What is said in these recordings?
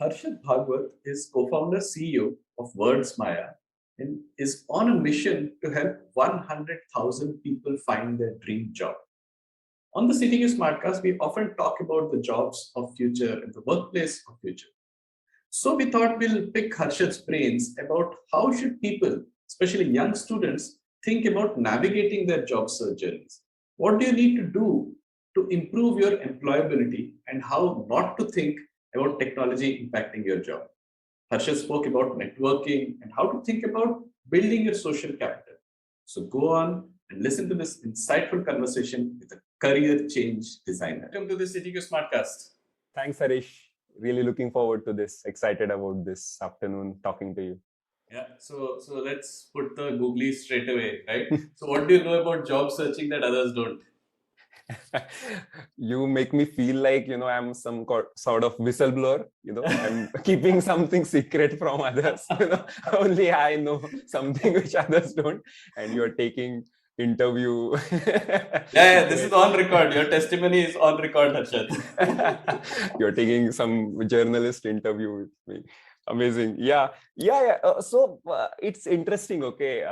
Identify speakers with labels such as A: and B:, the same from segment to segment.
A: Harshad Bhagwat is co-founder CEO of WordsMaya and is on a mission to help 100,000 people find their dream job. On the CTQ Smartcast, we often talk about the jobs of future and the workplace of future. So we thought we'll pick Harshad's brains about how should people, especially young students, think about navigating their job search journeys. What do you need to do to improve your employability and how not to think about technology impacting your job? Harshad spoke about networking and how to think about building your social capital. So go on and listen to this insightful conversation with a career change designer. Welcome to the CTQ Smartcast.
B: Thanks, Harish. Really looking forward to this. Excited about this afternoon talking to you.
A: Yeah, so let's put the googly straight away, right? So what do you know about job searching that others don't?
B: You make me feel like, I'm some sort of whistleblower, I'm keeping something secret from others, only I know something which others don't, and you're taking interview.
A: Yeah, this is on record. Your testimony is on record, Harshad.
B: You're taking some journalist interview with me. Amazing. Yeah. So it's interesting. Okay,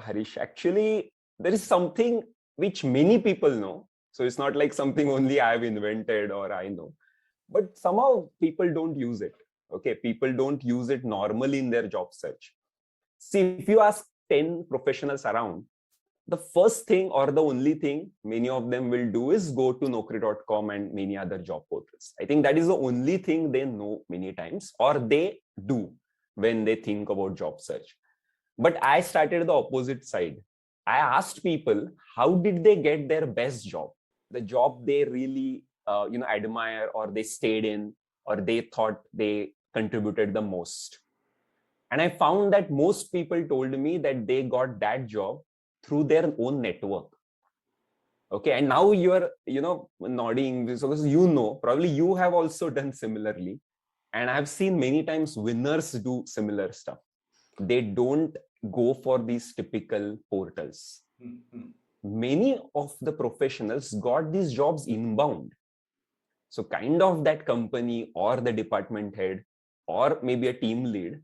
B: Harish, actually, there is something which many people know. So it's not like something only I've invented or I know, but somehow people don't use it. Okay, people don't use it normally in their job search. See, if you ask 10 professionals around, the first thing or the only thing many of them will do is go to Naukri.com and many other job portals. I think that is the only thing they know many times, or they do when they think about job search. But I started the opposite side. I asked people, how did they get their best job? The job they really admire, or they stayed in, or they thought they contributed the most. And I found that most people told me that they got that job through their own network. Okay, and now you're nodding because probably you have also done similarly, and I've seen many times winners do similar stuff. They don't go for these typical portals. Many of the professionals got these jobs inbound. So kind of that company or the department head or maybe a team lead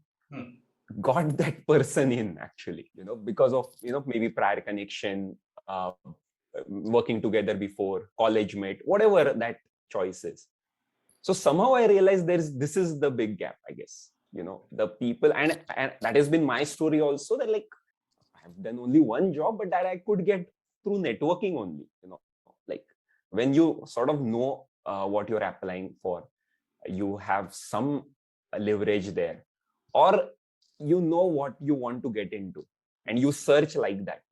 B: got that person in, actually, because of maybe prior connection, working together before, college mate, whatever that choice is. So somehow I realized this is the big gap, I guess. The people, and that has been my story also, that like I've done only one job, but that I could get through networking only. Like when you sort of know what you're applying for, you have some leverage there, or you know what you want to get into, and you search like that.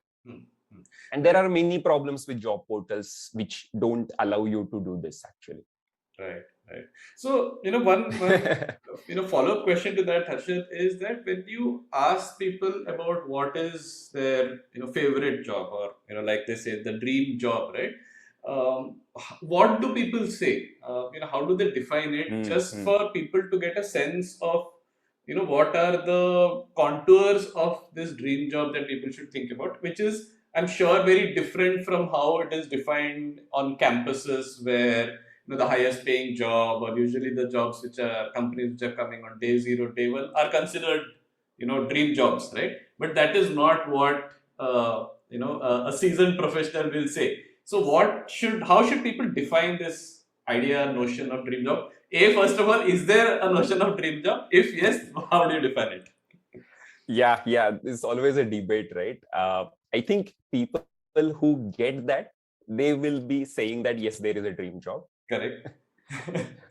B: And there are many problems with job portals which don't allow you to do this, actually.
A: Right. So, one follow-up question to that, Harshad, is that when you ask people about what is their, favorite job, or, like they say, the dream job, right? What do people say? How do they define it? Just for people to get a sense of, what are the contours of this dream job that people should think about, which is, I'm sure, very different from how it is defined on campuses where the highest paying job, or usually the jobs which are companies which are coming on day zero, day one, are considered dream jobs, right? But that is not what a seasoned professional will say. So how should people define this idea, notion of dream job? First of all, is there a notion of dream job? If yes, how do you define it?
B: Yeah, it's always a debate, right? I think people who get that, they will be saying that yes, there is a dream job.
A: Correct.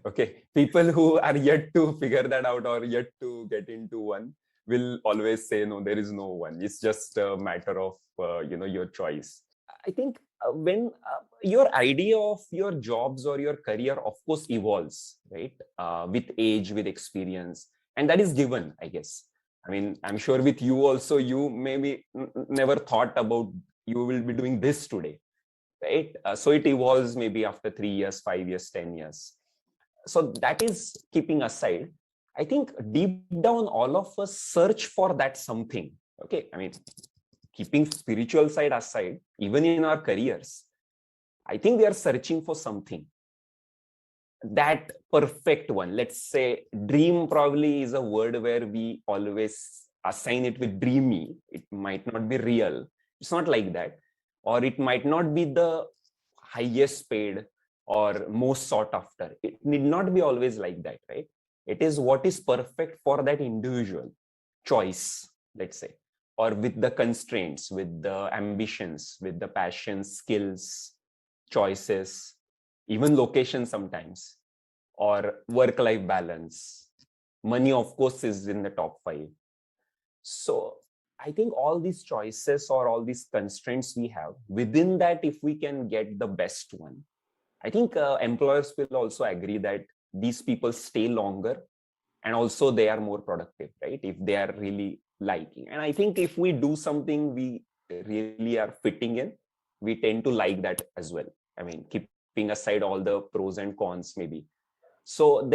B: Okay, people who are yet to figure that out or yet to get into one will always say no, there is no one. It's just a matter of your choice. I think when your idea of your jobs or your career, of course, evolves, right? With age, with experience, and that is given, I guess. I mean, I'm sure with you also, you maybe never thought about you will be doing this today, right? So it evolves maybe after 3 years, 5 years, 10 years. So that is keeping aside. I think deep down, all of us search for that something. Okay, I mean, keeping spiritual side aside, even in our careers, I think we are searching for something. that perfect one. Let's say dream probably is a word where we always assign it with dreamy. It might not be real. It's not like that. Or it might not be the highest paid or most sought after. It need not be always like that, right? It is what is perfect for that individual choice, let's say, or with the constraints, with the ambitions, with the passions, skills, choices, even location sometimes, or work-life balance. Money, of course, is in the top 5. So I think all these choices or all these constraints we have, within that, if we can get the best one, I think employers will also agree that these people stay longer, and also they are more productive, right? If they are really liking. And I think if we do something we really are fitting in, we tend to like that as well. I mean, keeping aside all the pros and cons, maybe. So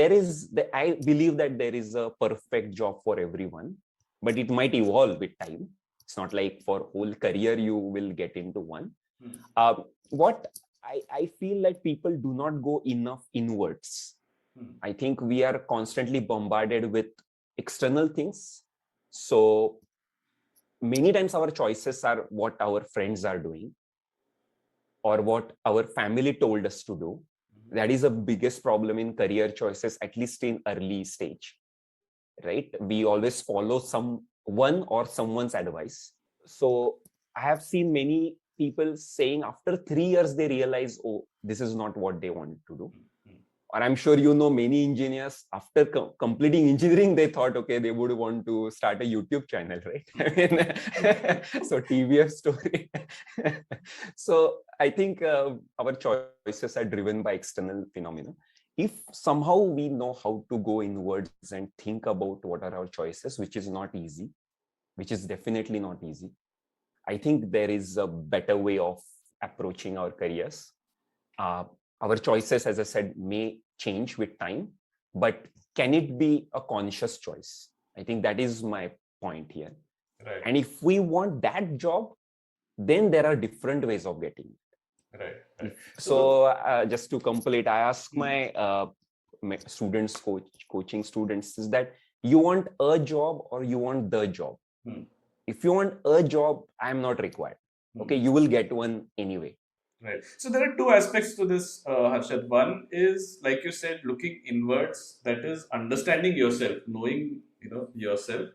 B: I believe that there is a perfect job for everyone, but it might evolve with time. It's not like for whole career you will get into one. What I feel like people do not go enough inwards. I think we are constantly bombarded with external things. So many times our choices are what our friends are doing or what our family told us to do. That is the biggest problem in career choices, at least in early stage, right? We always follow someone or someone's advice. So I have seen many people saying after 3 years, they realize, oh, this is not what they want to do. Or I'm sure you know many engineers after completing engineering, they thought, okay, they would want to start a YouTube channel, right? I mean, so TVF story. So I think our choices are driven by external phenomena. If somehow we know how to go inwards and think about what are our choices, which is not easy, which is definitely not easy, I think there is a better way of approaching our careers. Uh, our choices, as I said, may change with time, but can it be a conscious choice? I think that is my point here.
A: Right.
B: And if we want that job, then there are different ways of getting it.
A: Right. Right.
B: So just to complete, I ask
A: Hmm.
B: my students, coaching students, is that you want a job or you want the job? If you want a job, I am not required. Okay, you will get one anyway.
A: Right. So there are two aspects to this, Harshad. One is, like you said, looking inwards. That is understanding yourself, knowing yourself.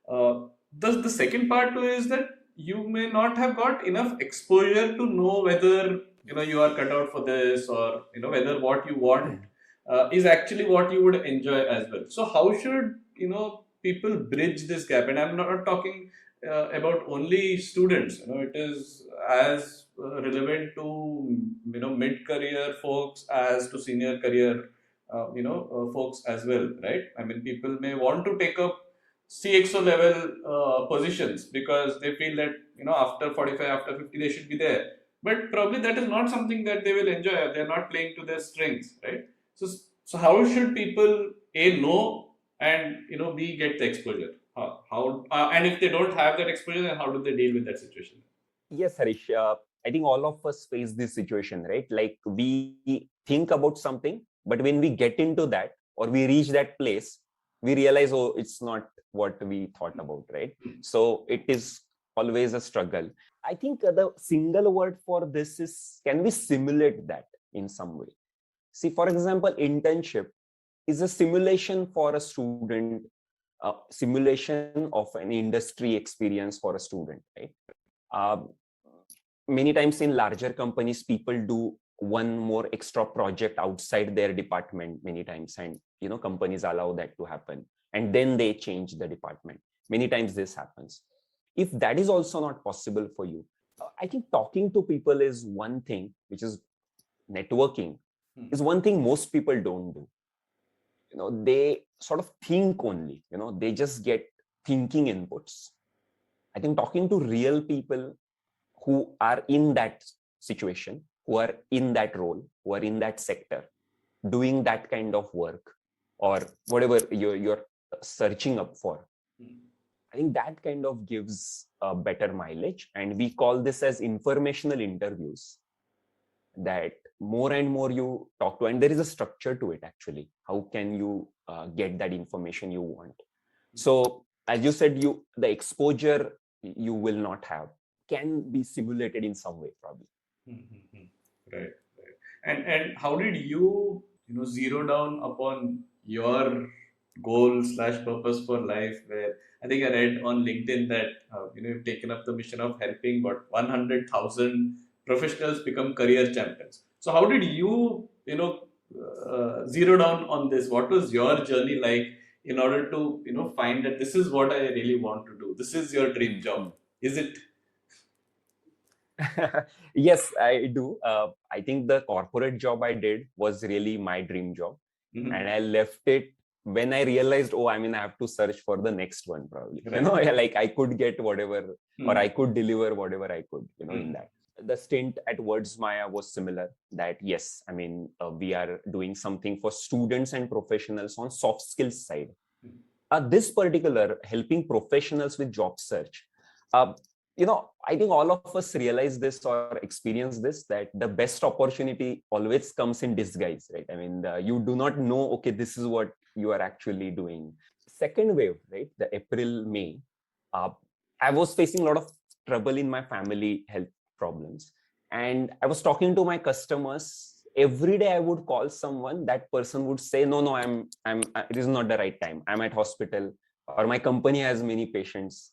A: The second part too is that you may not have got enough exposure to know whether you are cut out for this, or whether what you want is actually what you would enjoy as well. So how should people bridge this gap? And I'm not talking about only students. It is as relevant to mid-career folks as to senior career folks as well, right? I mean, people may want to take up CXO level positions because they feel that after 45, after 50 they should be there, but probably that is not something that they will enjoy. They're not playing to their strengths, right? So how should people a know and b get the exposure? How and if they don't have that exposure, then how do they deal with that situation?
B: Yes, Harish. I think all of us face this situation, right? Like we think about something, but when we get into that or we reach that place, we realize, oh, it's not what we thought about, right? So it is always a struggle. I think the single word for this is, can we simulate that in some way? See, for example, internship is a simulation for a student, simulation of an industry experience for a student, right? Uh, Many times in larger companies, people do one more extra project outside their department many times, and companies allow that to happen, and then they change the department. Many times this happens. If that is also not possible for you, I think talking to people is one thing, which is networking is one thing most people don't do. They sort of think only, they just get thinking inputs. I think talking to real people who are in that situation, who are in that role, who are in that sector, doing that kind of work, or whatever you're searching up for. I think that kind of gives a better mileage. And we call this as informational interviews. That more and more you talk to, and there is a structure to it actually. How can you get that information you want? So as you said, the exposure you will not have can be simulated in some way, probably.
A: Mm-hmm. Right, right. And how did you zero down upon your goal slash purpose for life? Where I think I read on LinkedIn that you've taken up the mission of helping what 100,000 professionals become career champions. So how did zero down on this? What was your journey like in order to find that this is what I really want to do? This is your dream job. Is it?
B: Yes, I do. I think the corporate job I did was really my dream job.
A: Mhm.
B: And I left it when I realized, oh, I mean, I have to search for the next one, probably.
A: Right.
B: Like I could get whatever, or I could deliver whatever I could, in that. The stint at WordsMaya was similar. That, yes, I mean, we are doing something for students and professionals on soft skills side. This particular helping professionals with job search, uh, I think all of us realize this or experience this, that the best opportunity always comes in disguise, right? I mean, you do not know, okay, this is what you are actually doing. Second wave, right? The April, May, uh, I was facing a lot of trouble in my family health problems. And I was talking to my customers. Every day I would call someone, that person would say, no, it is not the right time. I'm at hospital, or my company has many patients.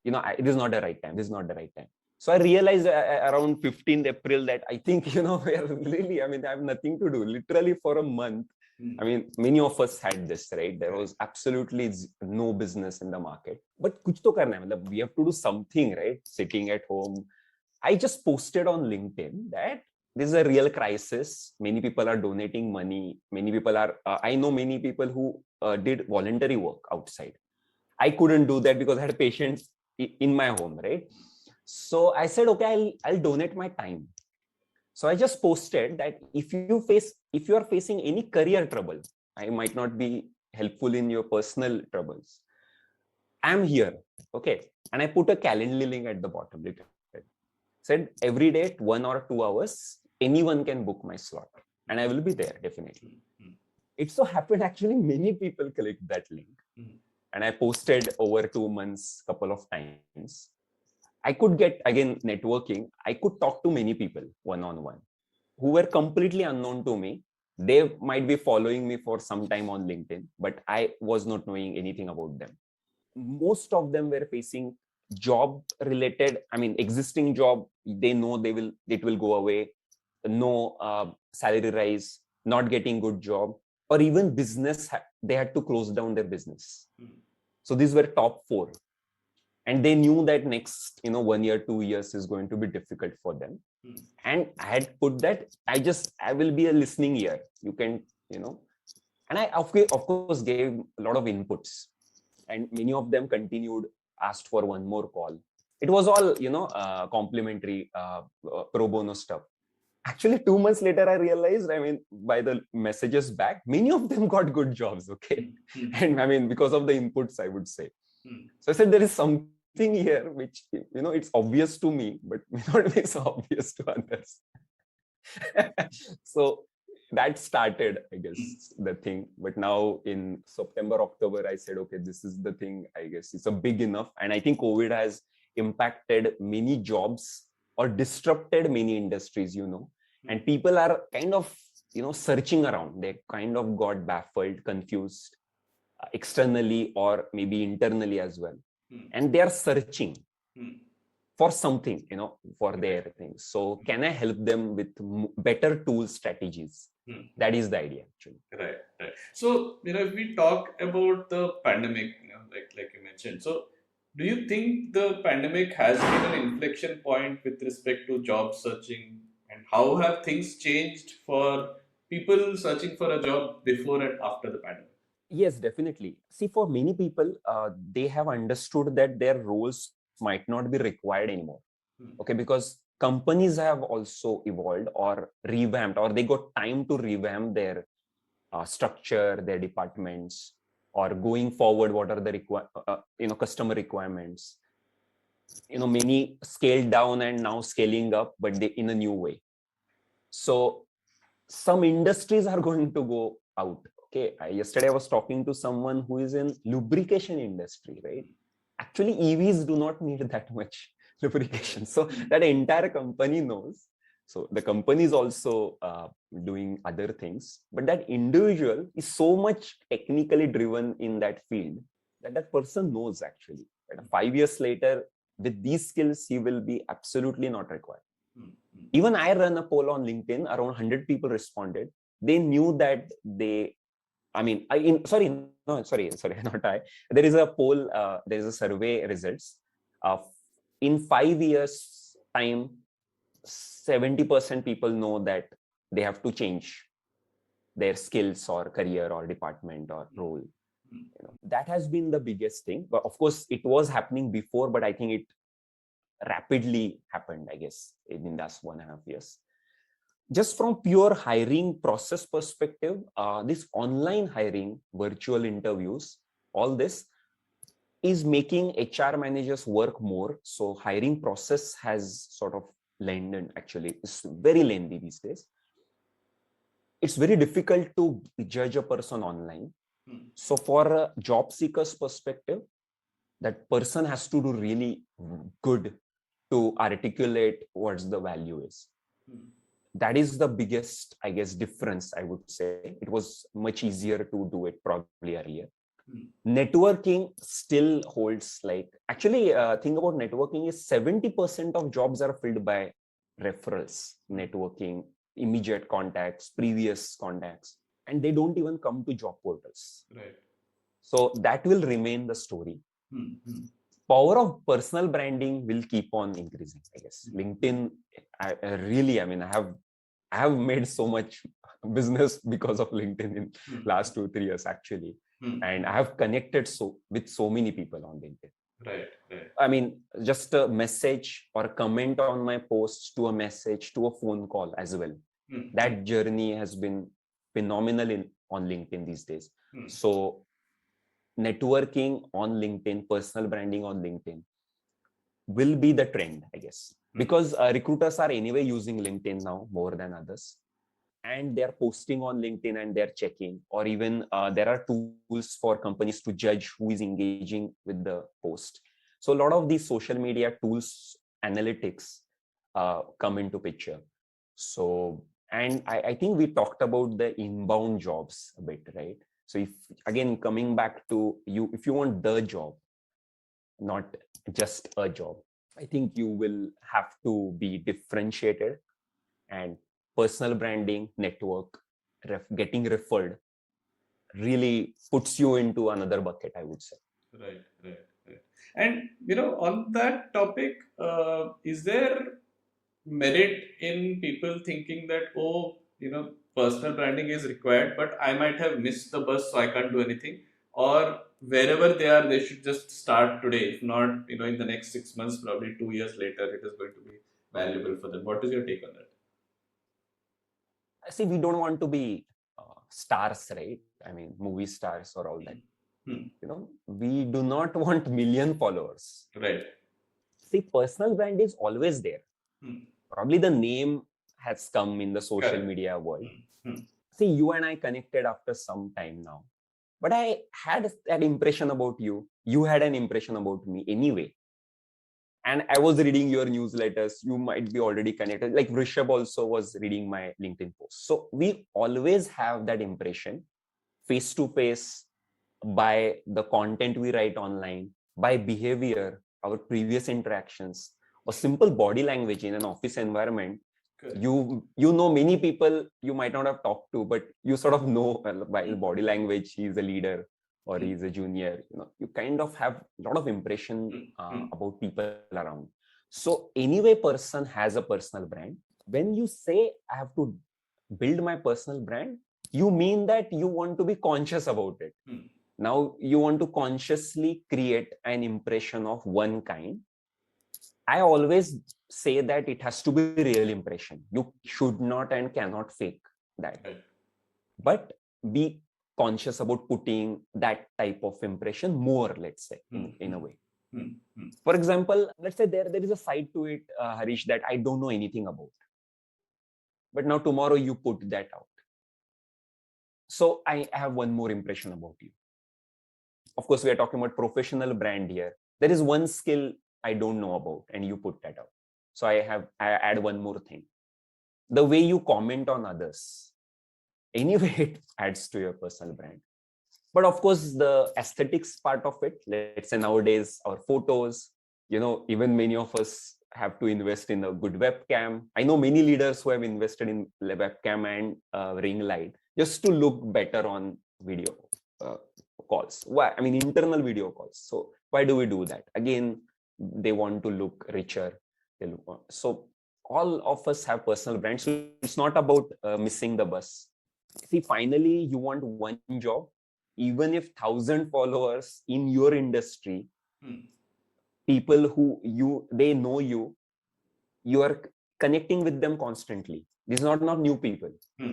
B: It is not the right time. This is not the right time. So I realized around 15th April that I think, we're really, I mean, I have nothing to do. Literally for a month, I mean, many of us had this, right? There was absolutely no business in the market. But kuch to karna hai, matlab, we have to do something, right? Sitting at home. I just posted on LinkedIn that this is a real crisis. Many people are donating money. Many people are, I know many people who did voluntary work outside. I couldn't do that because I had patients in my home, right? So I said, okay, I'll donate my time. So I just posted that if you are facing any career trouble, I might not be helpful in your personal troubles. I'm here. Okay. And I put a Calendly link at the bottom. Said every day at 1 or 2 hours, anyone can book my slot. And I will be there, definitely. It so happened actually many people clicked that link. And I posted over 2 months, couple of times. I could get, again, networking. I could talk to many people one-on-one who were completely unknown to me. They might be following me for some time on LinkedIn, but I was not knowing anything about them. Most of them were facing job related, I mean, existing job. They know it will go away. No salary rise, not getting good job, or even business, they had to close down their business. So these were top four. And they knew that next 1 year 2 years is going to be difficult for them. And I had put that I will be a listening ear. You can, and I of course gave a lot of inputs, and many of them continued, asked for one more call. It was all complimentary, pro bono stuff. Actually, 2 months later, I realized, I mean, by the messages back, many of them got good jobs. Okay. And I mean, because of the inputs, I would say. So I said, there is something here which, it's obvious to me, but may not be so obvious to others. So that started, I guess, the thing. But now in September, October, I said, okay, this is the thing. I guess it's a big enough. And I think COVID has impacted many jobs or disrupted many industries, and people are kind of, searching around. They kind of got baffled, confused, externally or maybe internally as well. And they are searching for something, for their things. So can I help them with better tools, strategies? That is the idea, actually.
A: Right, right. So, if we talk about the pandemic, like you mentioned, so do you think the pandemic has been an inflection point with respect to job searching, and how have things changed for people searching for a job before and after the pandemic?
B: Yes, definitely. See, for many people, they have understood that their roles might not be required anymore. Okay, because companies have also evolved or revamped, or they got time to revamp their structure, their departments, or going forward, what are the customer requirements. Many scaled down and now scaling up, but they in a new way. So some industries are going to go out. Okay, yesterday I was talking to someone who is in lubrication industry, right? Actually, EVs do not need that much lubrication. So that entire company knows. So the company is also doing other things, but that individual is so much technically driven in that field that that person knows actually that 5 years later, with these skills, he will be absolutely not required. Even I ran a poll on LinkedIn, around 100 people responded. They knew that they, I mean, not I. There is a poll, there is a survey results. In 5 years' time, 70% people know that they have to change their skills or career or department or role. That has been the biggest thing. But of course, it was happening before, but I think it rapidly happened, I guess, in the last 1.5 years. Just from pure hiring process perspective, this online hiring, virtual interviews, all this is making HR managers work more. So hiring process has sort of lengthened. Actually, it's very lengthy these days. It's very difficult to judge a person online. So for a job seeker's perspective, that person has to do really good to articulate what's the value is. That is the biggest, I guess, difference, I would say. It was much easier to do it probably earlier. Networking still holds, like, actually, thing about networking is 70% of jobs are filled by referrals, networking, immediate contacts, previous contacts, and they don't even come to job portals.
A: Right.
B: So that will remain the story. Power of personal branding will keep on increasing, I guess. LinkedIn, I have made so much business because of LinkedIn in last 2-3 years actually, and I have connected with so many people on LinkedIn.
A: Right.
B: I mean, just a message or a comment on my posts to a message to a phone call as well. That journey has been phenomenal on LinkedIn these days. So networking on LinkedIn, personal branding on LinkedIn will be the trend, I guess, because recruiters are anyway using LinkedIn now more than others, and they're posting on LinkedIn and they're checking, or even there are tools for companies to judge who is engaging with the post. So a lot of these social media tools, analytics come into picture. So, and I think we talked about the inbound jobs a bit, right? So if, again, coming back to you, if you want the job, not just a job, I think you will have to be differentiated, and personal branding, network, getting referred really puts you into another bucket, I would say.
A: Right. And on that topic, is there merit in people thinking that, oh, personal branding is required, but I might have missed the bus, so I can't do anything, or wherever they are, they should just start today. If not, in the next 6 months, probably 2 years later, it is going to be valuable for them. What is your take on that?
B: See, we don't want to be stars, right? I mean, movie stars or all that. We do not want million followers.
A: Right.
B: See, personal brand is always there. Probably the name has come in the social media world. See, you and I connected after some time now, but I had that impression about you. You had an impression about me anyway. And I was reading your newsletters. You might be already connected. Like Rishabh also was reading my LinkedIn post. So we always have that impression face to face, by the content we write online, by behavior, our previous interactions, or simple body language in an office environment.
A: Good.
B: You know many people you might not have talked to, but you sort of know by body language he's a leader or he's a junior. You kind of have a lot of impression about people around. So anyway, person has a personal brand. When you say I have to build my personal brand, you mean that you want to be conscious about it. Now you want to consciously create an impression of one kind. I always say that it has to be real impression. You should not and cannot fake that. But be conscious about putting that type of impression more, let's say, in a way. For example, let's say there is a side to it, Harish, that I don't know anything about. but now tomorrow you put that out. So I have one more impression about you. Of course, we are talking about professional brand here. There is one skill I don't know about, and you put that out. So I add one more thing. The way you comment on others. Anyway, it adds to your personal brand. But of course, the aesthetics part of it, let's say nowadays, our photos, even many of us have to invest in a good webcam. I know many leaders who have invested in webcam and ring light just to look better on video calls. Why? I mean, internal video calls. So why do we do that? Again, they want to look richer. So all of us have personal brands. So it's not about missing the bus. See, finally, you want one job, even if 1,000 followers in your industry, people who they know you are connecting with them constantly. These are not new people.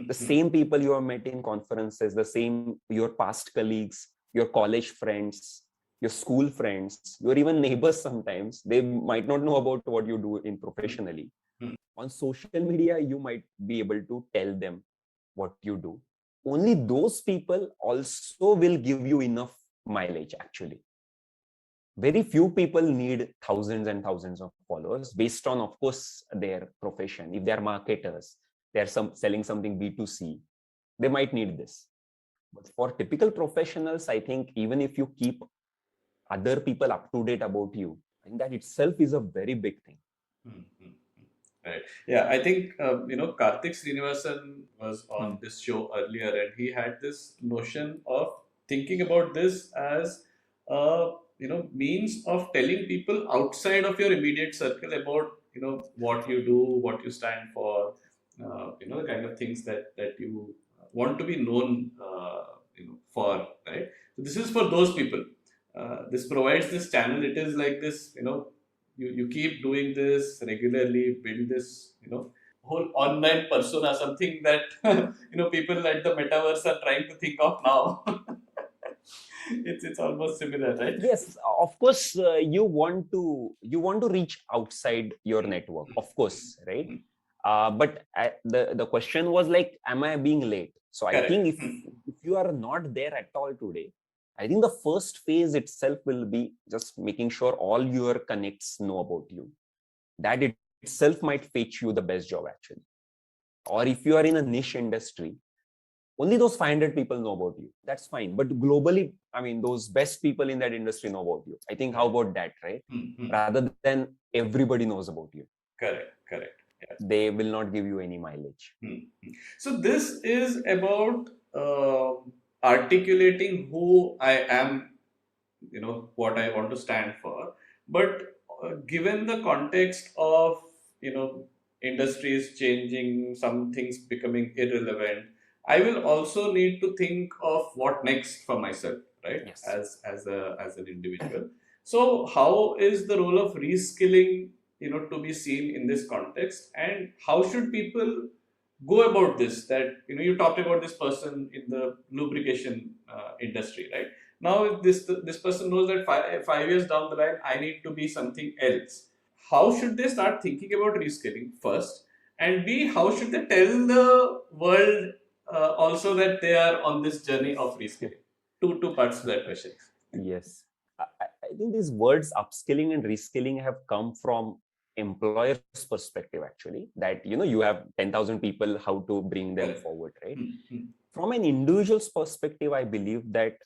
B: The same people you have met in conferences, the same your past colleagues, your college friends, your school friends, your even neighbors sometimes, they might not know about what you do in professionally. On social media, you might be able to tell them what you do. Only those people also will give you enough mileage, actually. Very few people need thousands and thousands of followers based on, of course, their profession. If they're marketers, they're selling something B2C, they might need this. But for typical professionals, I think even if you keep other people up to date about you, I think that itself is a very big thing.
A: Right. Yeah, I think Karthik Srinivasan was on this show earlier, and he had this notion of thinking about this as a means of telling people outside of your immediate circle about what you do, what you stand for, the kind of things that you want to be known for, right? So this is for those people. This provides this channel. It is like this, you keep doing this regularly, build this, whole online persona, something that people at the metaverse are trying to think of now. It's almost similar, right?
B: Yes, of course, you want to reach outside your network, of course, right? But the question was like, am I being late? So I think
A: Correct.
B: if you are not there at all today, I think the first phase itself will be just making sure all your connects know about you. That itself might fetch you the best job, actually. Or if you are in a niche industry, only those 500 people know about you. That's fine. But globally, I mean, those best people in that industry know about you. I think, how about that, right? Rather than everybody knows about you.
A: Correct. Yeah.
B: They will not give you any mileage.
A: So this is about articulating who I am, what I want to stand for. But given the context of industries changing, some things becoming irrelevant, I will also need to think of what next for myself, right?
B: Yes.
A: As an individual. So how is the role of reskilling to be seen in this context, and how should people go about this? That you talked about this person in the lubrication industry, right? Now, if this person knows that 5 years down the line, I need to be something else. How should they start thinking about reskilling first? And B, how should they tell the world also that they are on this journey of reskilling? Two parts to that question.
B: Yes. I think these words upskilling and reskilling have come from employer's perspective, actually, that you have 10,000 people, how to bring them forward, right? From an individual's perspective, I believe that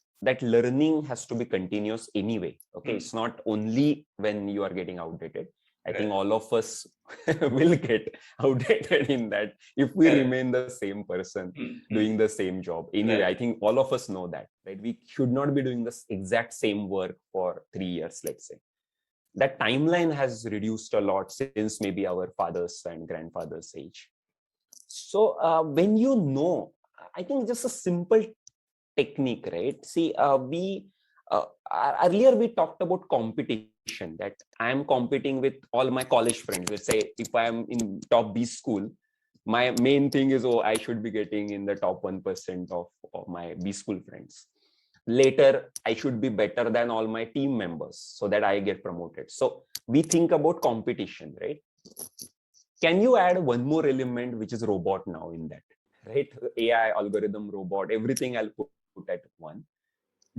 B: learning has to be continuous anyway. Okay, it's not only when you are getting outdated. I think all of us will get outdated in that if we remain the same person doing the same job. Anyway, I think all of us know that, right? We should not be doing the exact same work for 3 years, let's say. That timeline has reduced a lot since maybe our fathers and grandfathers' age. So when I think just a simple technique, right? See, we earlier we talked about competition, that I am competing with all my college friends. Let's say if I am in top B school, my main thing is, oh, I should be getting in the top 1% of my B school friends. Later, I should be better than all my team members so that I get promoted. So we think about competition, right? can you add one more element, which is robot now in that, right? AI, algorithm, robot, everything I'll put at one.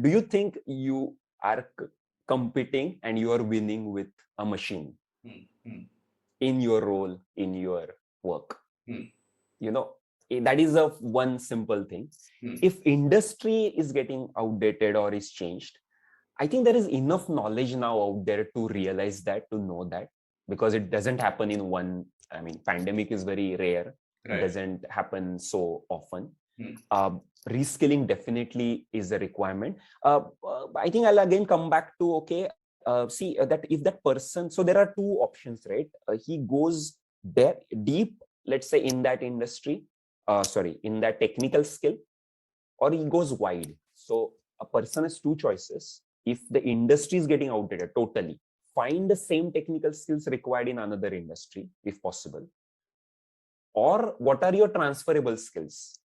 B: Do you think you are competing and you are winning with a machine in your role, in your work? You know, that is a one simple thing. If industry is getting outdated or is changed, I think there is enough knowledge now out there to realize that, to know that, because it doesn't happen in one. I mean, pandemic is very rare. Right. It doesn't happen so often. Reskilling definitely is a requirement. I think I'll again come back to, okay, see that if that person, so there are two options, right? He goes there deep, let's say in that industry, in that technical skill, or he goes wide. So a person has two choices. If the industry is getting outdated totally, find the same technical skills required in another industry if possible. Or what are your transferable skills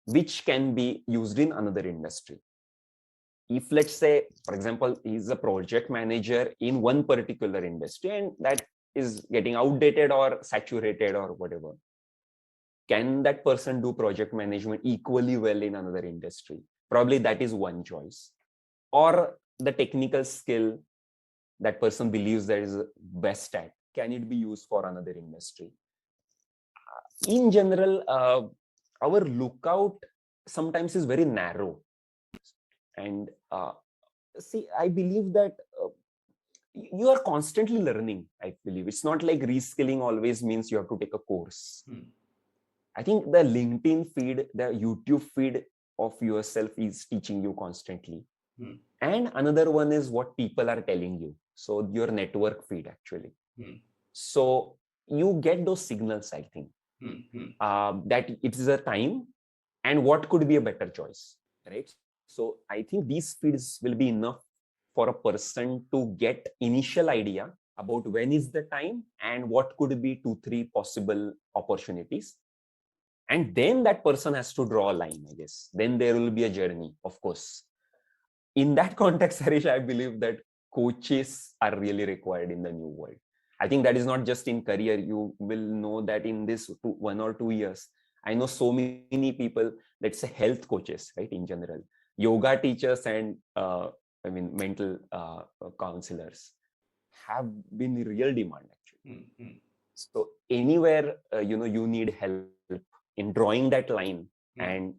B: which can be used in another industry? If, let's say, for example, he's a project manager in one particular industry and that is getting outdated or saturated or whatever, can that person do project management equally well in another industry? Probably that is one choice. Or the technical skill that person believes that is best at, can it be used for another industry? In general, our lookout sometimes is very narrow. And see, I believe that you are constantly learning. I believe it's not like reskilling always means you have to take a course. I think the LinkedIn feed, the YouTube feed of yourself is teaching you constantly. And another one is what people are telling you. So your network feed actually. So you get those signals, I think, that it is a time and what could be a better choice, right? So I think these feeds will be enough for a person to get initial idea about when is the time and what could be 2-3 possible opportunities. And then that person has to draw a line, I guess. Then there will be a journey, of course. In that context, Harish, I believe that coaches are really required in the new world. I think that is not just in career. You will know that in this 1 or 2 years, I know so many people, let's say health coaches, right, in general, yoga teachers and mental counselors have been in real demand actually. So anywhere, you need help in drawing that line and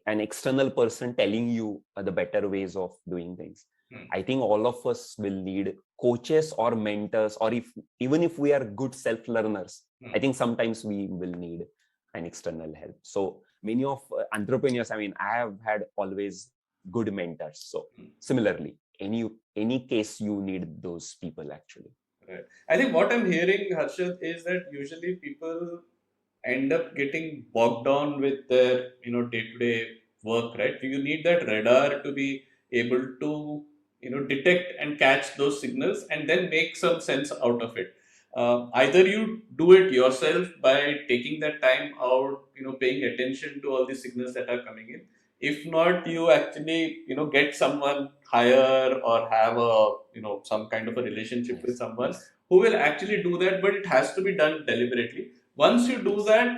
B: an external person telling you the better ways of doing things. I think all of us will need coaches or mentors, or even if we are good self-learners, I think sometimes we will need an external help. So many of entrepreneurs, I have had always good mentors. So similarly, any case you need those people actually.
A: Right. I think what I'm hearing, Harshad, is that usually people end up getting bogged down with their day-to-day work, right? You need that radar to be able to detect and catch those signals and then make some sense out of it. Either you do it yourself by taking that time out, paying attention to all the signals that are coming in. If not, you actually get someone hire or have a some kind of a relationship with someone who will actually do that, but it has to be done deliberately. Once you do that,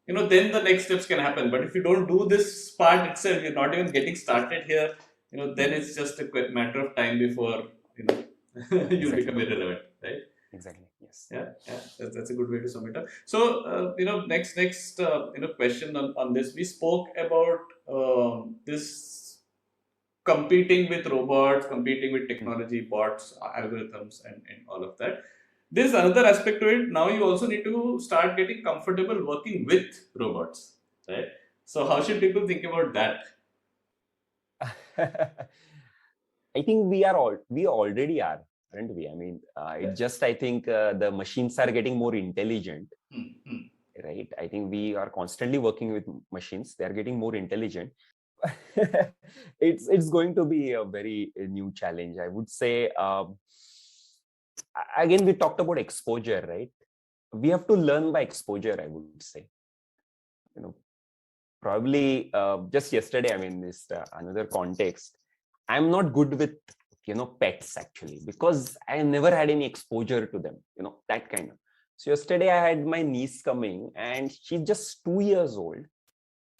A: then the next steps can happen. But if you don't do this part itself, you're not even getting started here, then it's just a matter of time before you become irrelevant, right?
B: Exactly. Yes.
A: Yeah. That's a good way to sum it up. So, next question on this. We spoke about this competing with robots, competing with technology, bots, algorithms, and all of that. There's another aspect to it. Now you also need to start getting comfortable working with robots, right? So how should people think about that?
B: I think we already are, aren't we? I think the machines are getting more intelligent, right? I think we are constantly working with machines. They are getting more intelligent. It's going to be a very new challenge, I would say. Again, we talked about exposure, right? We have to learn by exposure, I would say. Probably just yesterday, this another context. I'm not good with pets actually, because I never had any exposure to them. That kind of. So yesterday I had my niece coming, and she's just 2 years old.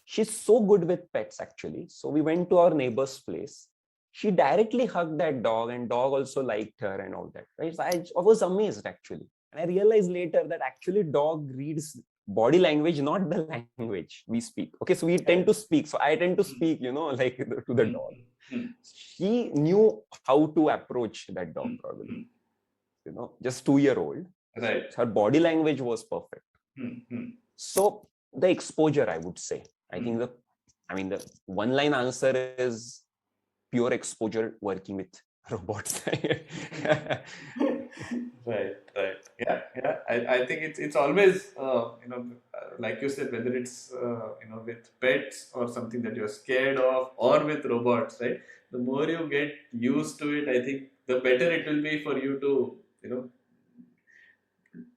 B: She's so good with pets, actually. So we went to our neighbor's place. She directly hugged that dog, and dog also liked her and all that. Right? So I was amazed, actually. And I realized later that actually dog reads body language, not the language we speak. Okay, so we tend to speak. So I tend to speak, like to the dog. She knew how to approach that dog, probably. Just 2-year-old.
A: Right.
B: Her body language was perfect. So the exposure, I would say, I think the one line answer is pure exposure working with robots.
A: Right, right. Yeah, yeah. I think it's always like you said, whether it's with pets or something that you're scared of, or with robots, right? The more you get used to it, I think the better it will be for you to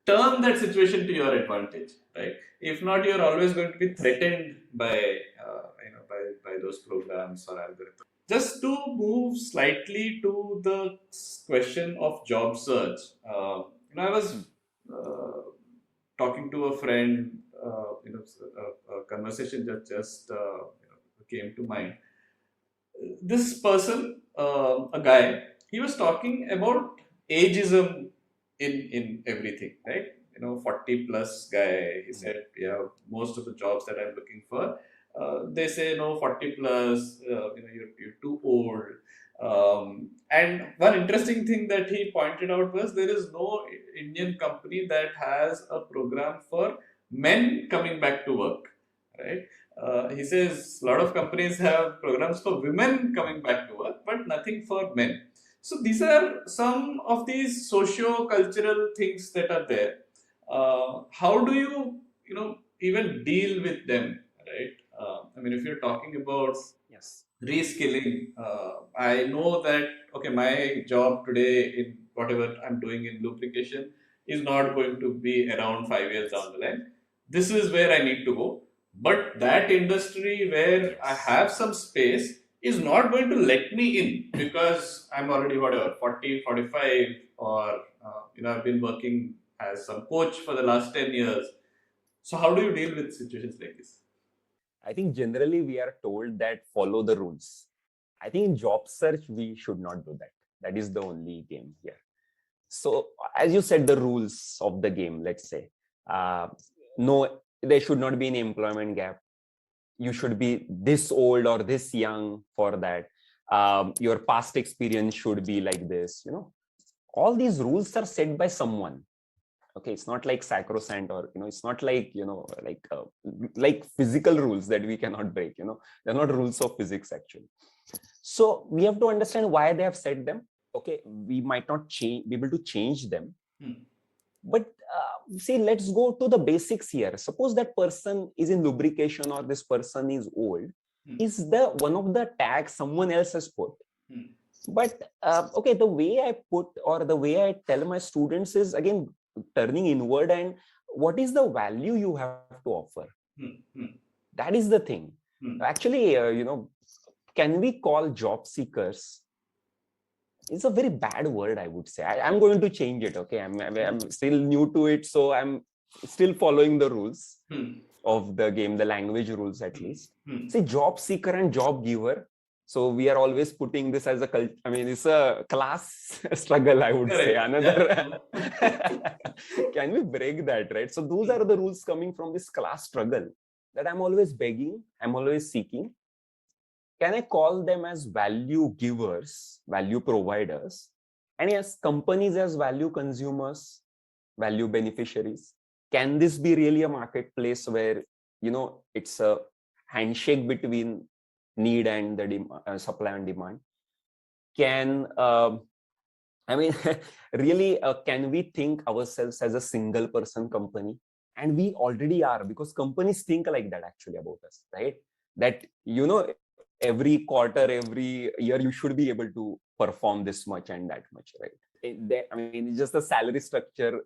A: turn that situation to your advantage, right? If not, you're always going to be threatened by by those programs or algorithms. Just to move slightly to the question of job search, I was talking to a friend. A conversation that just came to mind. This person, a guy, he was talking about ageism in everything, right? 40 plus guy. He said, yeah, most of the jobs that I'm looking for, they say no, 40 plus. You're too old. And one interesting thing that he pointed out was there is no Indian company that has a program for men coming back to work, right? He says a lot of companies have programs for women coming back to work, but nothing for men. So these are some of these socio-cultural things that are there. How do you even deal with them, right? If you're talking about
B: Yes.
A: reskilling, I know that okay, my job today in whatever I'm doing in lubrication is not going to be around 5 years down the line. This is where I need to go, but that industry where I
B: Yes.
A: have some space is not going to let me in because I'm already whatever 40, 45, or I've been working as some coach for the last 10 years. So how do you deal with situations like this?
B: I think generally we are told that follow the rules. I think in job search, we should not do that. That is the only game here. So, as you said, the rules of the game, let's say, no, there should not be any employment gap. You should be this old or this young for that. Your past experience should be like this. All these rules are set by someone. Okay, it's not like sacrosanct, or it's not like like physical rules that we cannot break. They're not rules of physics, actually. So we have to understand why they have set them. Okay, we might not be able to change them, but see, let's go to the basics here. Suppose that person is in lubrication, or this person is old. Is the one of the tags someone else has put? But okay, the way I put, or the way I tell my students is, again, turning inward, and what is the value you have to offer? That is the thing. Actually, can we call job seekers? It's a very bad word, I would say. I'm going to change it. Okay, I'm still new to it, so I'm still following the rules of the game, the language rules at least. See, job seeker and job giver. So we are always putting this as a cult. It's a class struggle, I would say.
A: Correct.
B: Another.
A: Yeah.
B: Can we break that, right? So those are the rules coming from this class struggle that I'm always begging, I'm always seeking. Can I call them as value givers, value providers? And yes, companies as value consumers, value beneficiaries. Can this be really a marketplace where, it's a handshake between need and the supply and demand? Can, really, can we think ourselves as a single person company? And we already are, because companies think like that actually about us, right? That, every quarter, every year, you should be able to perform this much and that much, right? Just the salary structure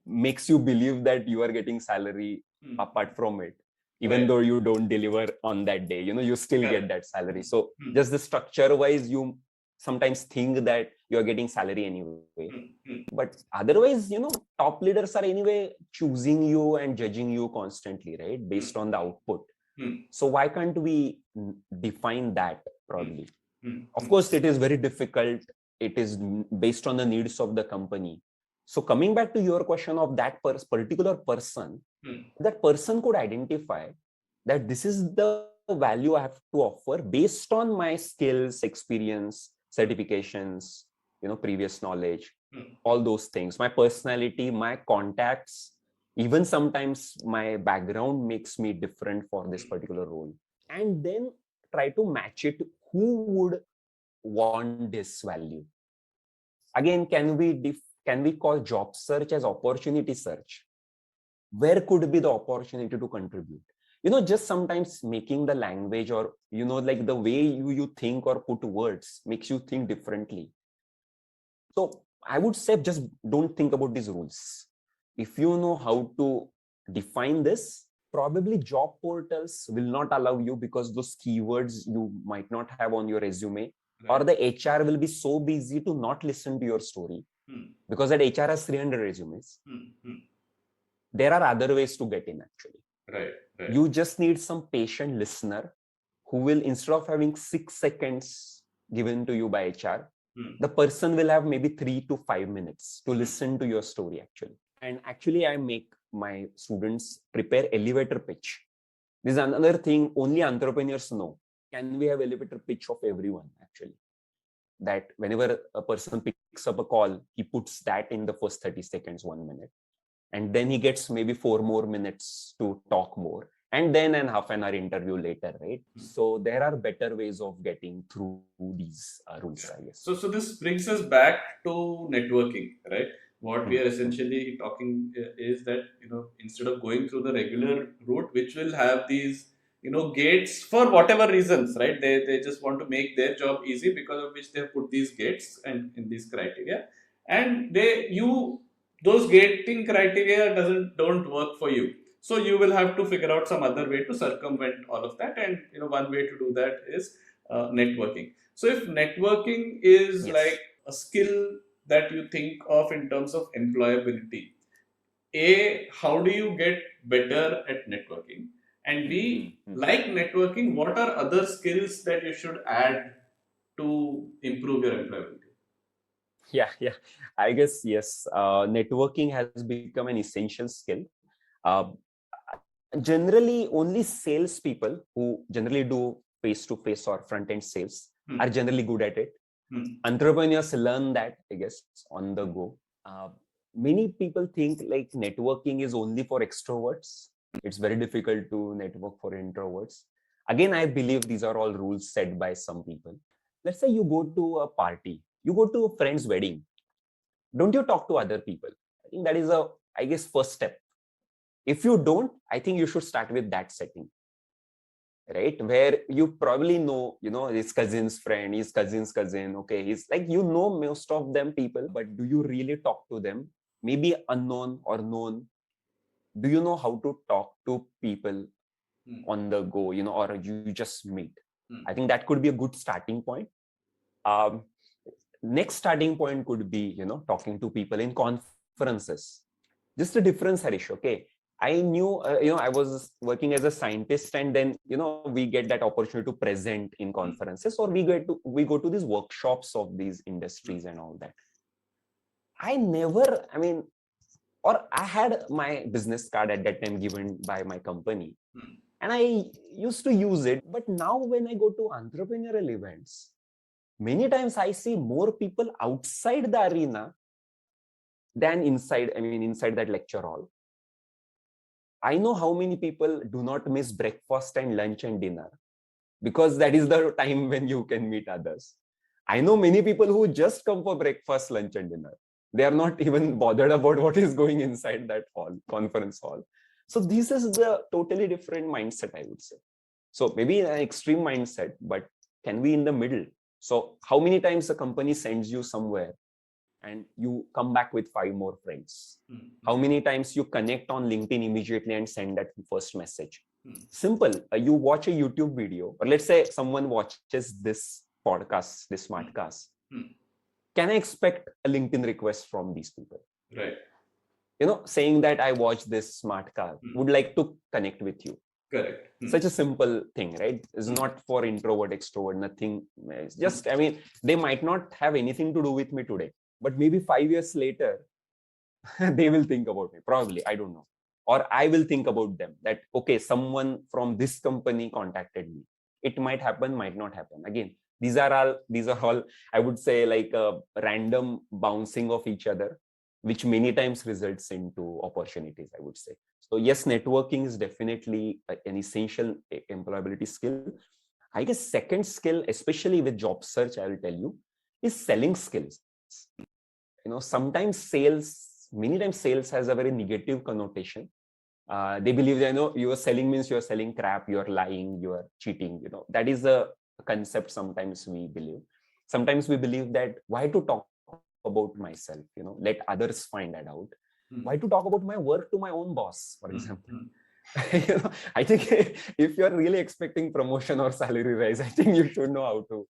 B: makes you believe that you are getting salary apart from it, even
A: Right.
B: though you don't deliver on that day. You still get
A: Correct.
B: that salary. So just the structure wise, you sometimes think that you're getting salary anyway.
A: mm,
B: But otherwise, top leaders are anyway choosing you and judging you constantly, right? Based on the output.
A: mm,
B: So why can't we define that
A: mm,
B: broadly?
A: mm,
B: Of course, it is very difficult. It is based on the needs of the company. So coming back to your question of that particular person,
A: mm,
B: that person could identify that this is the value I have to offer based on my skills, experience, certifications, previous knowledge,
A: mm,
B: all those things, my personality, my contacts, even sometimes my background makes me different for this particular role. And then try to match it. Who would want this value? Again, can we call job search as opportunity search? Where could be the opportunity to contribute? Just sometimes making the language, or like the way you think or put words makes you think differently. So I would say, just don't think about these rules. If you know how to define this, probably job portals will not allow you, because those keywords you might not have on your resume, or
A: right,
B: the HR will be so busy to not listen to your story,
A: mm,
B: because that HR has 300 resumes.
A: mm, mm,
B: There are other ways to get in, actually.
A: right, right,
B: You just need some patient listener who will, instead of having 6 seconds given to you by HR,
A: mm,
B: the person will have maybe 3 to 5 minutes to
A: mm,
B: listen to your story, actually. And actually, I make my students prepare elevator pitch. This is another thing only entrepreneurs know. Can we have elevator pitch of everyone, actually? That whenever a person picks up a call, he puts that in the first 30 seconds, 1 minute. And then he gets maybe 4 more minutes to talk more. And then an half an hour interview later, right?
A: mm.
B: So there are better ways of getting through these rules, I
A: Yeah.
B: guess.
A: So this brings us back to networking, right? What we are
B: Hmm.
A: essentially talking is that, instead of going through the regular route, which will have these, gates for whatever reasons, right? They just want to make their job easy, because of which they have put these gates and in these criteria, and those gating criteria don't work for you. So you will have to figure out some other way to circumvent all of that, and one way to do that is networking. So if networking is like
B: Yes.
A: a skill that you think of in terms of employability, A, how do you get better at networking? And
B: Hmm.
A: B, like networking, what are other skills that you should add to improve your employability?
B: Yeah, yeah. I guess, yes. Networking has become an essential skill. Uh, Generally, only salespeople who generally do face-to-face or front-end sales are
A: Hmm.
B: generally good at it.
A: Hmm.
B: Entrepreneurs learn that, I guess, on the go. Uh, Many people think like networking is only for extroverts. It's very difficult to network for introverts. Again, I believe these are all rules set by some people. Let's say you go to a party, you go to a friend's wedding. Don't you talk to other people? I think that is I guess, first step. If you don't, I think you should start with that setting, right? Where you probably know, his cousin's friend, his cousin's cousin. Okay, he's like, most of them people, but do you really talk to them? Maybe unknown or known. Do you know how to talk to people
A: Hmm.
B: on the go, or you just meet? I
A: Hmm.
B: think that could be a good starting point. Um, Next starting point could be, talking to people in conferences. Just a difference, Harish. Okay, I knew, I was working as a scientist, and then we get that opportunity to present in
A: Hmm.
B: conferences, or we go to these workshops of these industries and all that. I never, I mean, or I had my business card at that time given by my company,
A: Hmm.
B: and I used to use it. But now when I go to entrepreneurial events, many times I see more people outside the arena than inside. I mean, inside that lecture hall. I know how many people do not miss breakfast and lunch and dinner, because that is the time when you can meet others. I know many people who just come for breakfast, lunch, and dinner. They are not even bothered about what is going inside that hall, conference hall. So this is the totally different mindset, I would say. So maybe an extreme mindset, but can we in the middle? So how many times a company sends you somewhere and you come back with 5 more friends?
A: Hmm.
B: How many times you connect on LinkedIn immediately and send that first message?
A: Hmm.
B: Simple. You watch a YouTube video, or let's say someone watches this podcasts, this Smartcast,
A: Hmm.
B: can I expect a LinkedIn request from these people?
A: Right.
B: Saying that I watched this Smartcast, would like to connect with you.
A: Correct.
B: Such a simple thing, right? It's not for introvert, extrovert, nothing. It's just, I mean, they might not have anything to do with me today, but maybe 5 years later, they will think about me. Probably, I don't know. Or I will think about them that, okay, someone from this company contacted me. It might happen, might not happen. Again, these are all, I would say, like a random bouncing of each other, which many times results into opportunities, I would say. So yes, networking is definitely an essential employability skill. I guess second skill, especially with job search, I will tell you, is selling skills. Sometimes many times sales has a very negative connotation. They believe that, you are selling means you are selling crap, you are lying, you are cheating. That is a concept sometimes we believe. Sometimes we believe that why to talk about myself, let others find that out. Why to talk about my work to my own boss, for example? I think if you're really expecting promotion or salary rise, I think you should know how to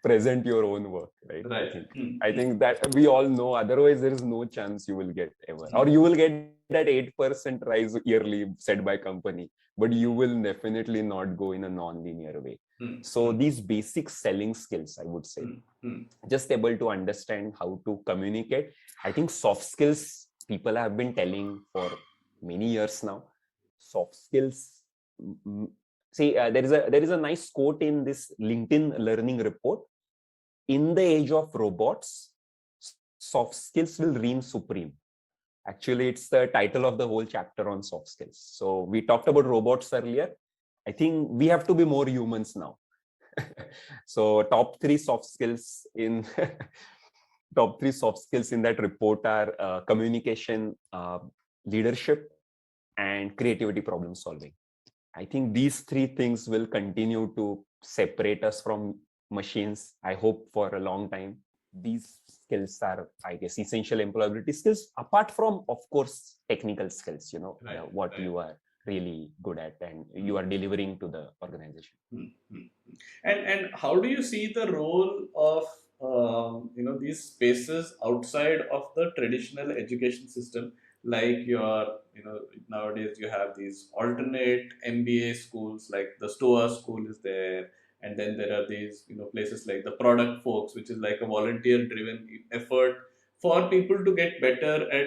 B: present your own work, right?
A: Right.
B: I think that we all know, otherwise there is no chance you will get ever, or you will get that 8% rise yearly set by company, but you will definitely not go in a non-linear way. So these basic selling skills, I would say, just able to understand how to communicate. I think soft skills, people have been telling for many years now. Soft skills, see, there is a nice quote in this LinkedIn learning report. In the age of robots, soft skills will reign supreme. Actually, it's the title of the whole chapter on soft skills. So we talked about robots earlier. I think we have to be more humans now. So top three soft skills in that report are communication, leadership, and creativity, problem solving. I think these three things will continue to separate us from machines, I hope, for a long time. These skills are, I guess, essential employability skills, apart from, of course, technical skills, what you are really good at and you are delivering to the organization.
A: And how do you see the role of these spaces outside of the traditional education system, like nowadays you have these alternate MBA schools, like the STOA school is there, and then there are these places like the Product Folks, which is like a volunteer driven effort for people to get better at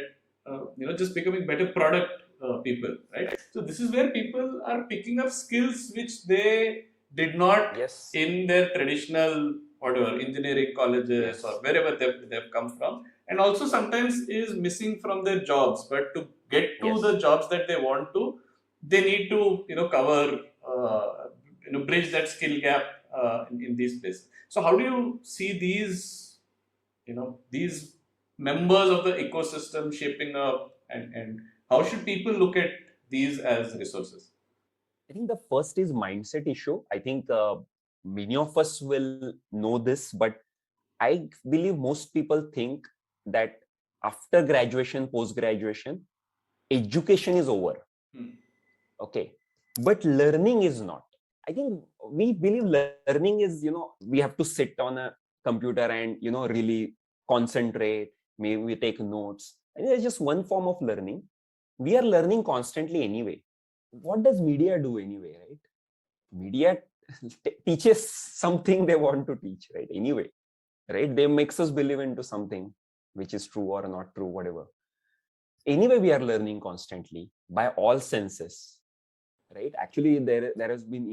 A: just becoming better product people, right? So this is where people are picking up skills which they did not in their traditional whatever engineering colleges or wherever they've come from, and also sometimes is missing from their jobs, but to get to the jobs that they want to, they need to cover bridge that skill gap in these places. So how do you see these members of the ecosystem shaping up, and how should people look at these as resources?
B: I think the first is mindset issue. I think many of us will know this, but I believe most people think that after graduation, post graduation, education is over. Okay. But learning is not. I think we believe learning is, we have to sit on a computer and, really concentrate. Maybe we take notes. I think it's just one form of learning. We are learning constantly anyway. What does media do anyway, right? Media teaches something they want to teach, right? Anyway, right? They makes us believe into something which is true or not true, whatever. Anyway, we are learning constantly by all senses, right? Actually, there have been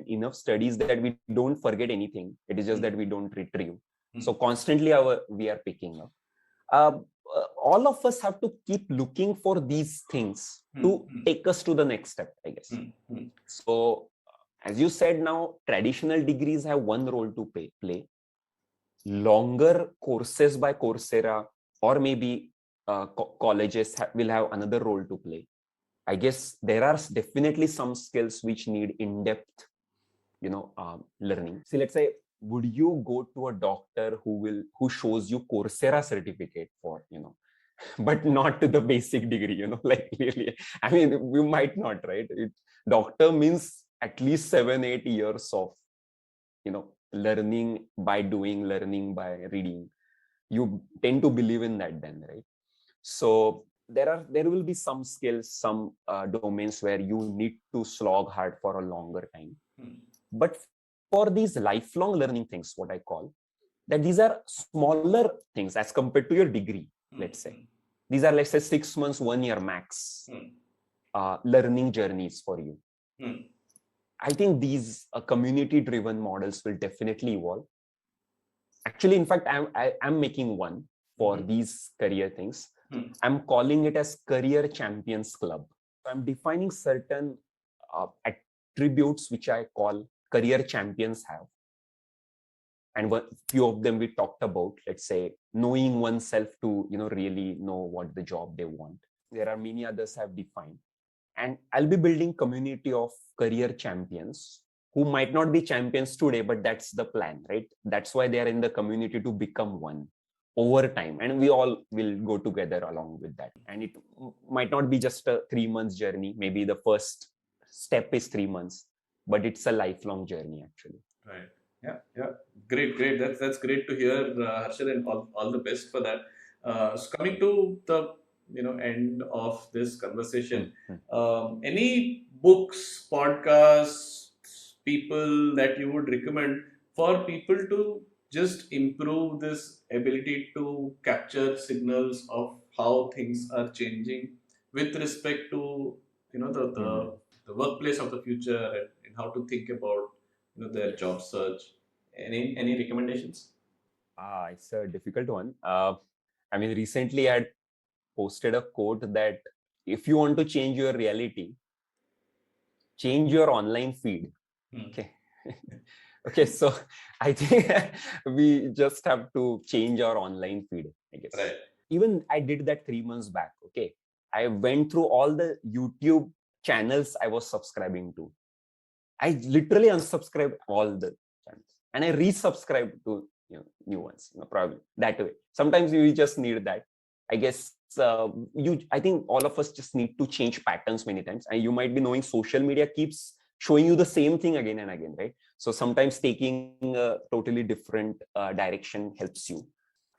B: enough studies that we don't forget anything. It is just that we don't retrieve. So constantly we are picking up. All of us have to keep looking for these things to take us to the next step, I guess. So as you said, now traditional degrees have one role to play. Longer courses by Coursera or maybe colleges will have another role to play. I guess there are definitely some skills which need in-depth, learning. See, let's say, would you go to a doctor who shows you Coursera certificate for, but not to the basic degree, like really? I mean, we might not, right? Doctor means at least 7-8 years of, learning by doing, learning by reading. You tend to believe in that then, right? So there will be some skills, some domains where you need to slog hard for a longer time. But for these lifelong learning things, what I call, that these are smaller things as compared to your degree, let's say. These are, let's say, 6 months, 1 year max learning journeys for you. I think these community-driven models will definitely evolve. Actually, in fact, I'm making one for these career things. I'm calling it as Career Champions Club. I'm defining certain attributes which I call career champions have. And a few of them we talked about, let's say, knowing oneself to, really know what the job they want. There are many others I've defined. And I'll be building community of career champions who might not be champions today, but that's the plan, right? That's why they are in the community, to become one over time. And we all will go together along with that. And it might not be just a 3 months journey. Maybe the first step is 3 months, but it's a lifelong journey actually.
A: Right. Yeah. Great. That's great to hear, Harshad, and all the best for that. So coming to the end of this conversation, any books, podcasts, people that you would recommend for people to just improve this ability to capture signals of how things are changing with respect to the workplace of the future, and how to think about their job search. Any recommendations?
B: It's a difficult one. I mean, recently I had posted a quote that if you want to change your reality, change your online feed. Okay. Okay, so I think we just have to change our online feed, I guess.
A: Right.
B: Even I did that 3 months back. Okay, I went through all the YouTube channels I was subscribing to. I literally unsubscribed all the channels and I resubscribed to new ones. Probably that way. Sometimes you just need that. I guess I think all of us just need to change patterns many times. And you might be knowing social media keeps showing you the same thing again and again, right? So sometimes taking a totally different direction helps you.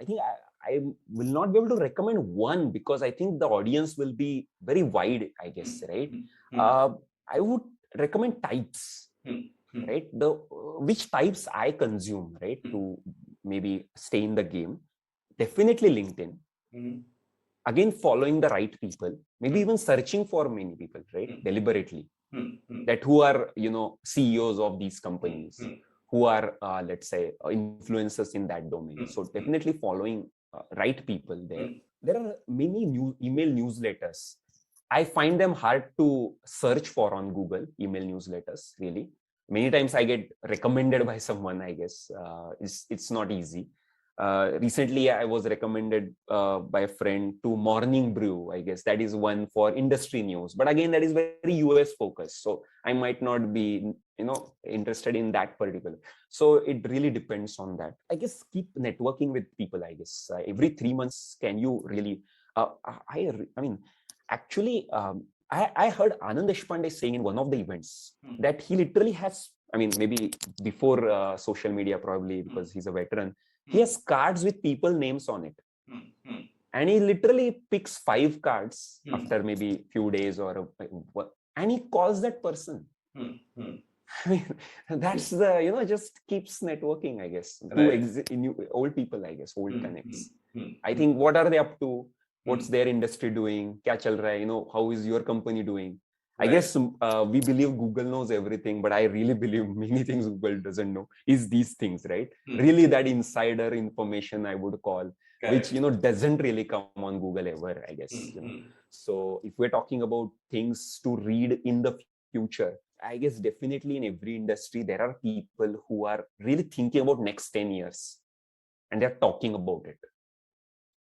B: I think I will not be able to recommend one because I think the audience will be very wide, I guess, right? I would recommend types, right? Which types I consume, right? To maybe stay in the game. Definitely LinkedIn. Again, following the right people, maybe even searching for many people, right? Deliberately. That who are, CEOs of these companies, who are, let's say, influencers in that domain. So definitely following right people there. There are many email newsletters. I find them hard to search for on Google, email newsletters, really. Many times I get recommended by someone, I guess. It's not easy. Recently, I was recommended by a friend to Morning Brew. I guess that is one for industry news. But again, that is very US focused. So I might not be, interested in that particular. So it really depends on that. I guess keep networking with people, I guess. Every 3 months, can you really... I mean, actually, I heard Anand Deshpande saying in one of the events that he literally has, maybe before social media, probably because he's a veteran, he has cards with people names on it. And he literally picks 5 cards after maybe few days and he calls that person. I mean, that's the, just keeps networking, I guess. Old people, I guess, old connects. I think what are they up to? What's their industry doing? Kya chal raha hai? How is your company doing? Right. I guess we believe Google knows everything, but I really believe many things Google doesn't know is these things, right? Really that insider information I would call, which, doesn't really come on Google ever, I guess. So if we're talking about things to read in the future, I guess definitely in every industry, there are people who are really thinking about next 10 years and they're talking about it.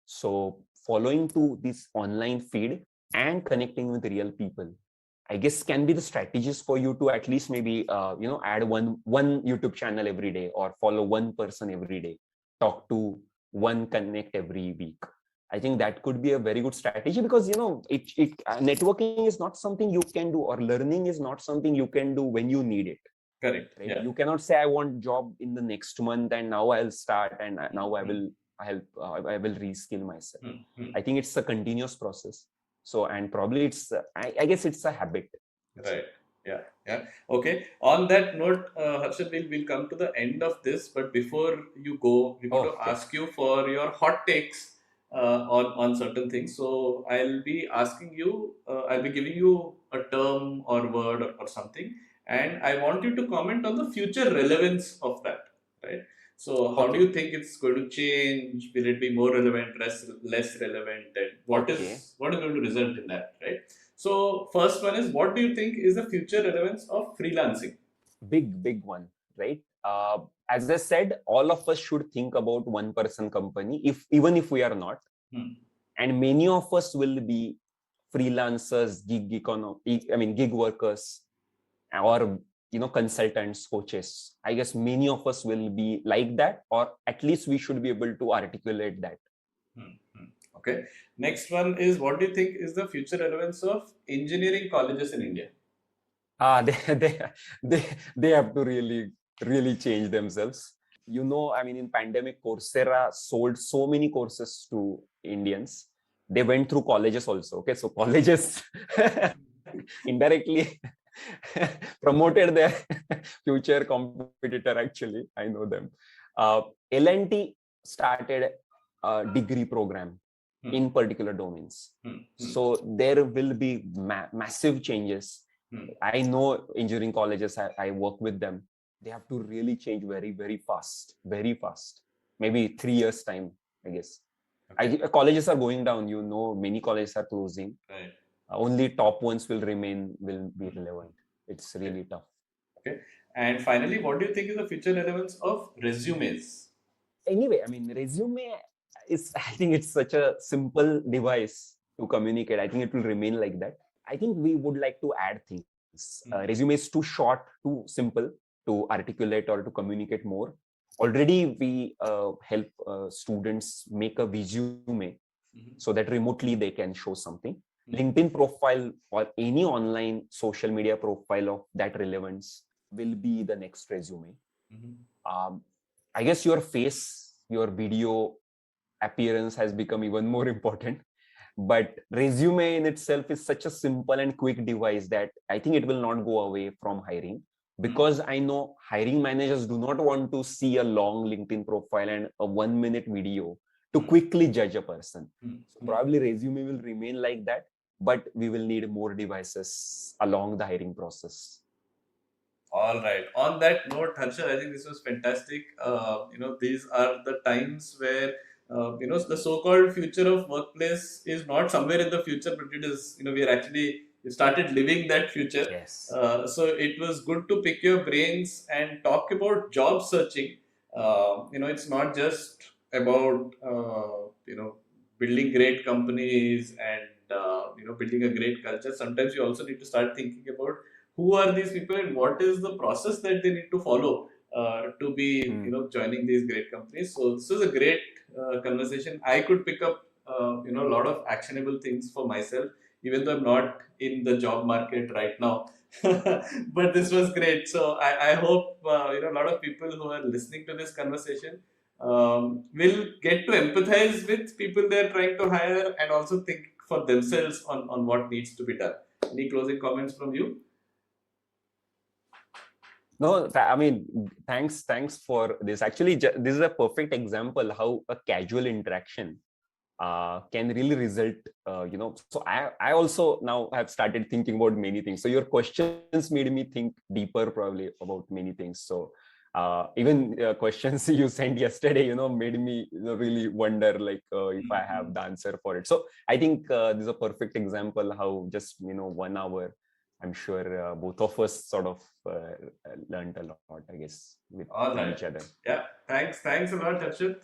B: So following to this online feed and connecting with real people, I guess can be the strategies for you to at least maybe, add one YouTube channel every day or follow one person every day, talk to one connect every week. I think that could be a very good strategy because, networking is not something you can do, or learning is not something you can do when you need it.
A: Correct.
B: right?
A: Yeah.
B: You cannot say I want job in the next month and now I'll start and now I
A: Hmm.
B: will help I will reskill myself.
A: Hmm. Hmm.
B: I think it's a continuous process. So and probably it's I guess it's a habit. That's
A: Right.
B: it.
A: Yeah. Yeah. Okay. On that note, Harshad, we'll come to the end of this. But before you go, we're going to
B: Okay.
A: ask you for your hot takes on certain things. So I'll be asking you, I'll be giving you a term or word or something, and I want you to comment on the future relevance of that. Right. So how do
B: Okay.
A: you think it's going to change? Will it be more relevant, less relevant, and
B: Okay.
A: what is going to result in that? Right. So first one is, what do you think is the future relevance of freelancing?
B: Big one, right? As I said, all of us should think about one person company, if even if we are not,
A: Hmm.
B: and many of us will be freelancers, gig workers, or consultants, coaches. I guess many of us will be like that, or at least we should be able to articulate that.
A: Hmm. Hmm. Okay. Next one is, what do you think is the future relevance of engineering colleges in India?
B: They they they they have to really change themselves. I mean, in pandemic, Coursera sold so many courses to Indians. They went through colleges also. Okay, so colleges indirectly promoted their future competitor. Actually, I know them. L&T started a degree program
A: Hmm.
B: in particular domains.
A: Hmm. Hmm.
B: So there will be massive changes.
A: Hmm.
B: I know engineering colleges, I work with them. They have to really change very fast, very fast. Maybe 3 years time, I guess.
A: Okay.
B: Colleges are going down. Many colleges are closing.
A: Right.
B: Only top ones will be
A: Hmm.
B: relevant. It's
A: Okay.
B: really tough.
A: Okay. And finally, what do you think is the future relevance of resumes?
B: Anyway, I mean, resume is, I think it's such a simple device to communicate. I think it will remain like that. I think we would like to add things.
A: Hmm.
B: Resume is too short, too simple to articulate or to communicate more. Already, we help students make a resume
A: Hmm.
B: so that remotely they can show something.
A: Hmm.
B: LinkedIn profile or any online social media profile of that relevance will be the next resume.
A: Hmm.
B: Um, I guess your face, your video appearance has become even more important. But resume in itself is such a simple and quick device that I think it will not go away from hiring,
A: Hmm.
B: because I know hiring managers do not want to see a long LinkedIn profile and a 1 minute video to
A: Hmm.
B: quickly judge a person.
A: Hmm.
B: So
A: Hmm.
B: probably resume will remain like that, but we will need more devices along the hiring process.
A: All right. On that note, Harsha, I think this was fantastic. These are the times where the so-called future of workplace is not somewhere in the future, but it is. We are actually we started living that future.
B: Yes.
A: So it was good to pick your brains and talk about job searching. It's not just about building great companies and building a great culture. Sometimes you also need to start thinking about who are these people and what is the process that they need to follow to be
B: Hmm.
A: joining these great companies. So this is a great conversation. I could pick up a lot of actionable things for myself, even though I'm not in the job market right now. But this was great. So I hope a lot of people who are listening to this conversation will get to empathize with people they're trying to hire and also think for themselves on what needs to be done. Any closing comments from you?
B: No, I mean, thanks for this. Actually, this is a perfect example how a casual interaction can really result. So I also now have started thinking about many things. So your questions made me think deeper, probably about many things. So even questions you sent yesterday, made me really wonder, like, if I have the answer for it. So I think this is a perfect example how just 1 hour. I'm sure both of us sort of learned a lot, I guess,
A: All
B: from
A: right.
B: each other.
A: Yeah. Thanks. Thanks a lot, Harshit.